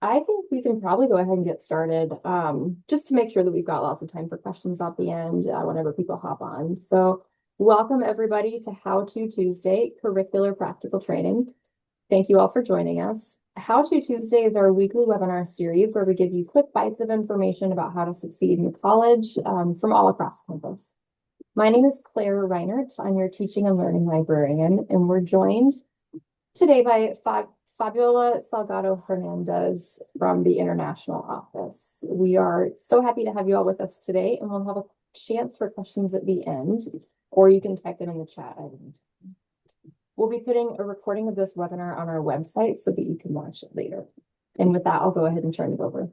I think we can probably go ahead and get started, just to make sure that we've got lots of time for questions at the end, whenever people hop on. So welcome everybody to How To Tuesday, Curricular Practical Training. Thank you all for joining us. How To Tuesday is our weekly webinar series where we give you quick bites of information about how to succeed in college, from all across campus. My name is Claire Reinert. I'm your teaching and learning librarian, and we're joined today by Fabiola Salgado Hernandez from the International Office. We are so happy to have you all with us today, and we'll have a chance for questions at the end, or you can type them in the chat. We'll be putting a recording of this webinar on our website so that you can watch it later. And with that, I'll go ahead and turn it over.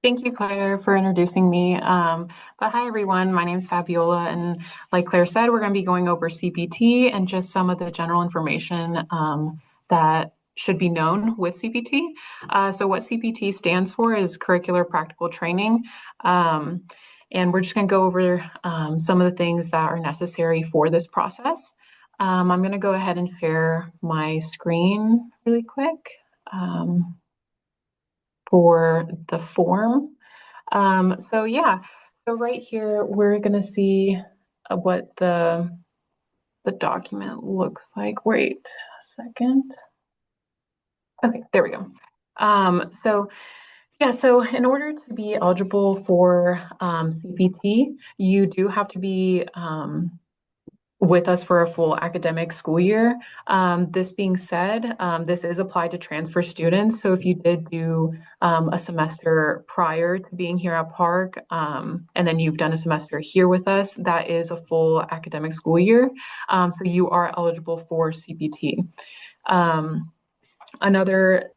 Thank you, Claire, for introducing me. But hi, everyone. My name is Fabiola, and like Claire said, we're going to be going over CPT and just some of the general information that should be known with CPT. So what CPT stands for is Curricular Practical Training. And we're just going to go over some of the things that are necessary for this process. I'm going to go ahead and share my screen really quick. For the form. So right here, we're gonna see what the document looks like. Wait a second. Okay, there we go. So in order to be eligible for CPT, you do have to be with us for a full academic school year. This being said, this is applied to transfer students. So if you did do a semester prior to being here at Park, and then you've done a semester here with us, that is a full academic school year. So you are eligible for CPT. Another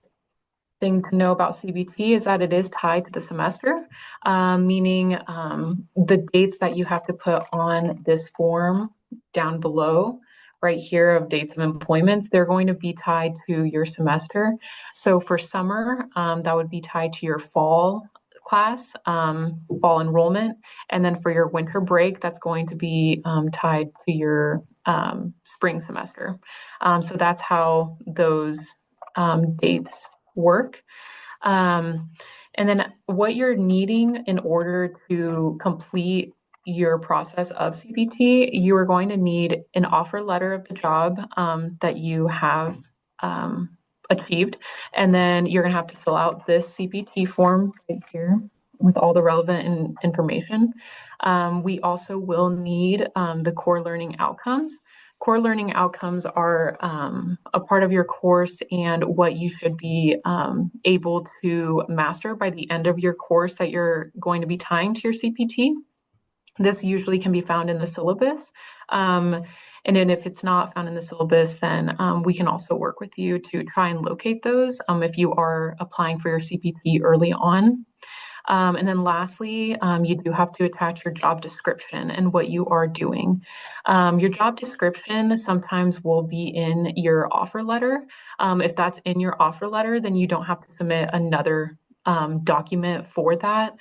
thing to know about CPT is that it is tied to the semester, meaning the dates that you have to put on this form down below right here of dates of employment, they're going to be tied to your semester. So for summer, that would be tied to your fall class, fall enrollment. And then for your winter break, that's going to be tied to your spring semester. So that's how those dates work. And then what you're needing in order to complete your process of CPT, you are going to need an offer letter of the job that you have achieved. And then you're going to have to fill out this CPT form right here with all the relevant information. We also will need the core learning outcomes. Core learning outcomes are a part of your course and what you should be able to master by the end of your course that you're going to be tying to your CPT. This usually can be found in the syllabus. And then if it's not found in the syllabus, then we can also work with you to try and locate those if you are applying for your CPT early on. And then lastly, you do have to attach your job description and what you are doing. Your job description sometimes will be in your offer letter. If that's in your offer letter, then you don't have to submit another document for that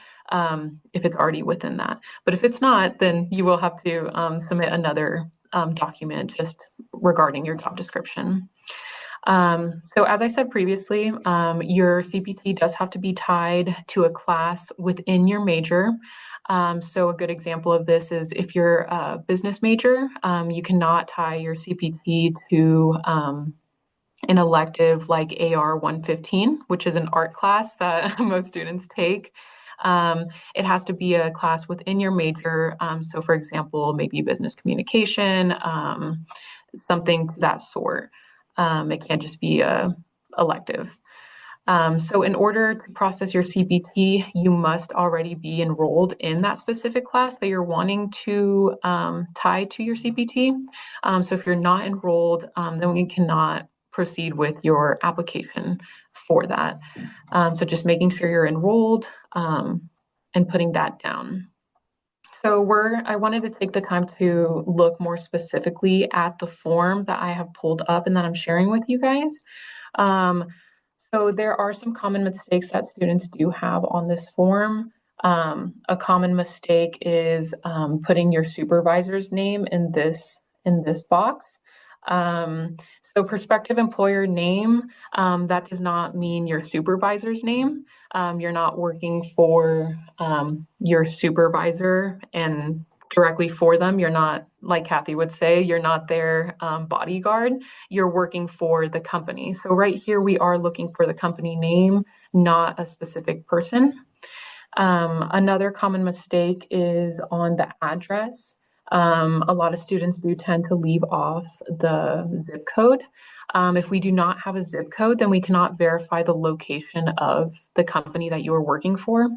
if it's already within that. But if it's not, then you will have to submit another document just regarding your job description. So as I said previously, your CPT does have to be tied to a class within your major. So a good example of this is if you're a business major, you cannot tie your CPT to an elective like AR 115, which is an art class that most students take. It has to be a class within your major. So for example, maybe business communication, something to that sort. It can't just be a elective. So in order to process your CPT, you must already be enrolled in that specific class that you're wanting to tie to your CPT. So if you're not enrolled, then we cannot proceed with your application for that. So just making sure you're enrolled and putting that down. So I wanted to take the time to look more specifically at the form that I have pulled up and that I'm sharing with you guys. So there are some common mistakes that students do have on this form. A common mistake is putting your supervisor's name in this box. So prospective employer name, that does not mean your supervisor's name. You're not working for your supervisor and directly for them. You're not, like Kathy would say, you're not their bodyguard. You're working for the company. So right here, we are looking for the company name, not a specific person. Another common mistake is on the address. A lot of students do tend to leave off the zip code. If we do not have a zip code, then we cannot verify the location of the company that you are working for.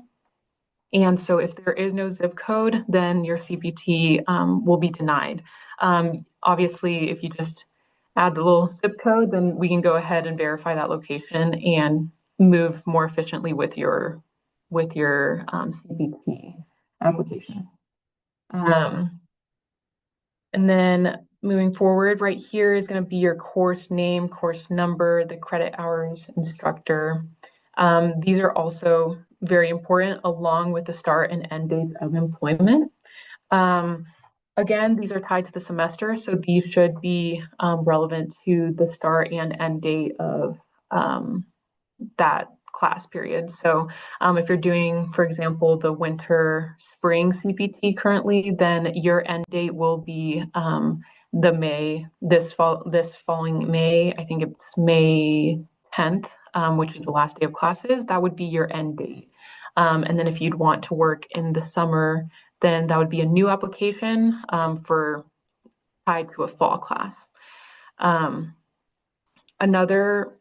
And so if there is no zip code, then your CPT will be denied. Obviously, if you just add the little zip code, then we can go ahead and verify that location and move more efficiently with your CPT application. And then moving forward, right here is going to be your course name, course number, the credit hours, instructor. These are also very important along with the start and end dates of employment. Again, these are tied to the semester, so these should be relevant to the start and end date of that class period. So if you're doing, for example, the winter spring CPT currently, then your end date will be the May, this following May, I think it's May 10th, which is the last day of classes. That would be your end date. And then if you'd want to work in the summer, then that would be a new application for tied to a fall class. Another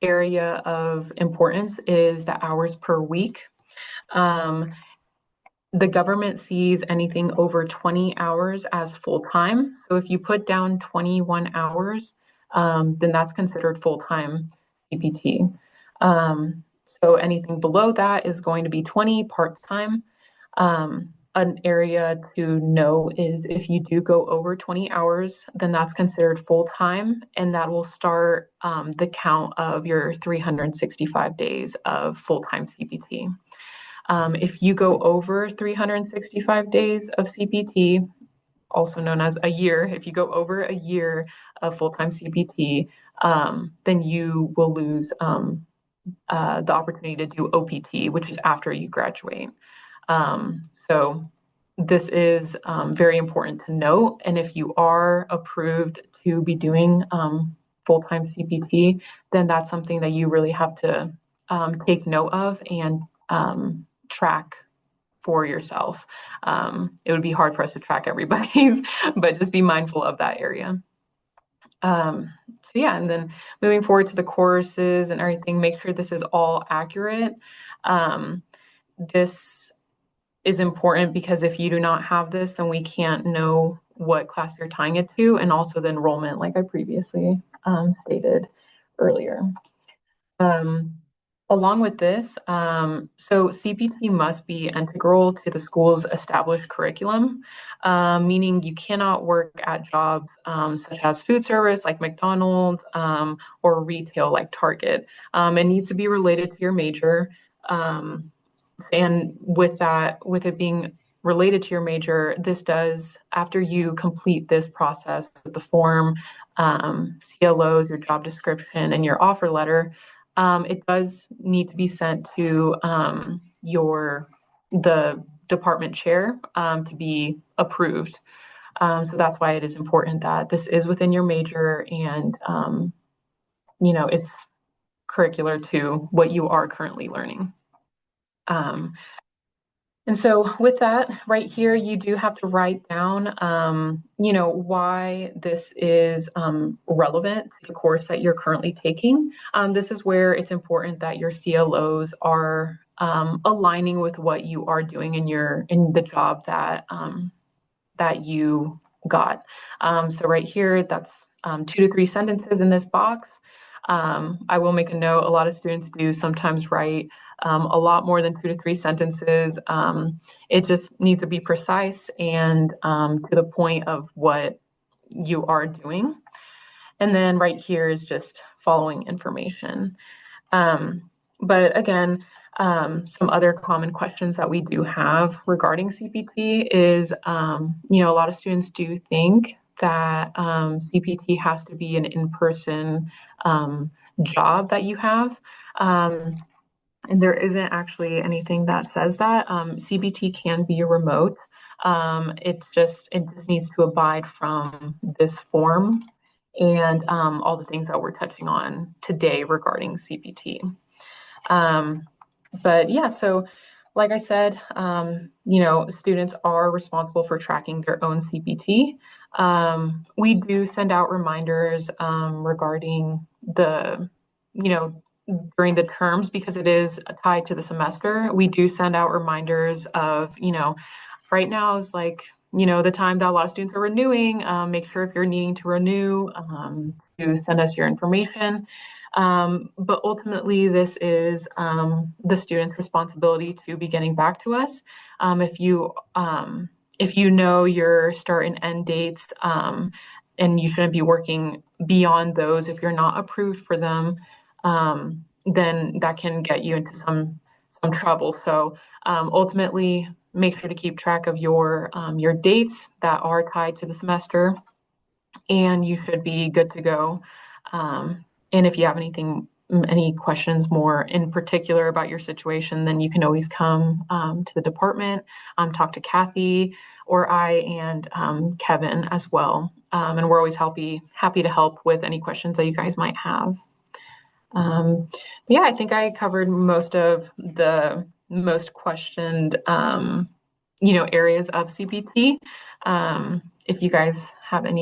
area of importance is the hours per week. The government sees anything over 20 hours as full-time. So if you put down 21 hours, then that's considered full-time CPT. So anything below that is going to be 20 part-time. An area to know is if you do go over 20 hours, then that's considered full-time, and that will start the count of your 365 days of full-time CPT. If you go over 365 days of CPT, also known as a year, if you go over a year of full-time CPT, then you will lose the opportunity to do OPT, which is after you graduate. So this is very important to note. And if you are approved to be doing full-time CPT, then that's something that you really have to take note of and track for yourself. It would be hard for us to track everybody's, but just be mindful of that area. So yeah, and then moving forward to the courses and everything, make sure this is all accurate. This is important because if you do not have this, then we can't know what class you're tying it to, and also the enrollment, like I previously stated earlier. Along with this, so CPT must be integral to the school's established curriculum, meaning you cannot work at jobs such as food service like McDonald's or retail like Target. It needs to be related to your major. And with that, with it being related to your major, this does, after you complete this process with the form, CLOs, your job description, and your offer letter, it does need to be sent to the department chair to be approved. So that's why it is important that this is within your major and it's curricular to what you are currently learning. And so with that, right here, you do have to write down, why this is relevant to the course that you're currently taking. This is where it's important that your CLOs are aligning with what you are doing in the job that you got. So right here, that's 2 to 3 sentences in this box. I will make a note, a lot of students do sometimes write a lot more than 2 to 3 sentences. It just needs to be precise and to the point of what you are doing. And then right here is just following information. But again, some other common questions that we do have regarding CPT is, a lot of students do think that CPT has to be an in-person job that you have. And there isn't actually anything that says that. CPT can be remote. It just needs to abide from this form and all the things that we're touching on today regarding CPT. But yeah, so like I said, students are responsible for tracking their own CPT. We do send out reminders regarding during the terms because it is tied to the semester. We do send out reminders of, right now is like, the time that a lot of students are renewing. Make sure if you're needing to renew, to send us your information. But ultimately, this is the student's responsibility to be getting back to us. If you know your start and end dates, and you shouldn't be working beyond those, if you're not approved for them, then that can get you into some trouble. So ultimately, make sure to keep track of your dates that are tied to the semester, and you should be good to go. And if you have any questions more in particular about your situation, then you can always come to the department, talk to Kathy or I and Kevin as well. And we're always happy to help with any questions that you guys might have. Yeah, I think I covered most of the most questioned, areas of CPT. If you guys have any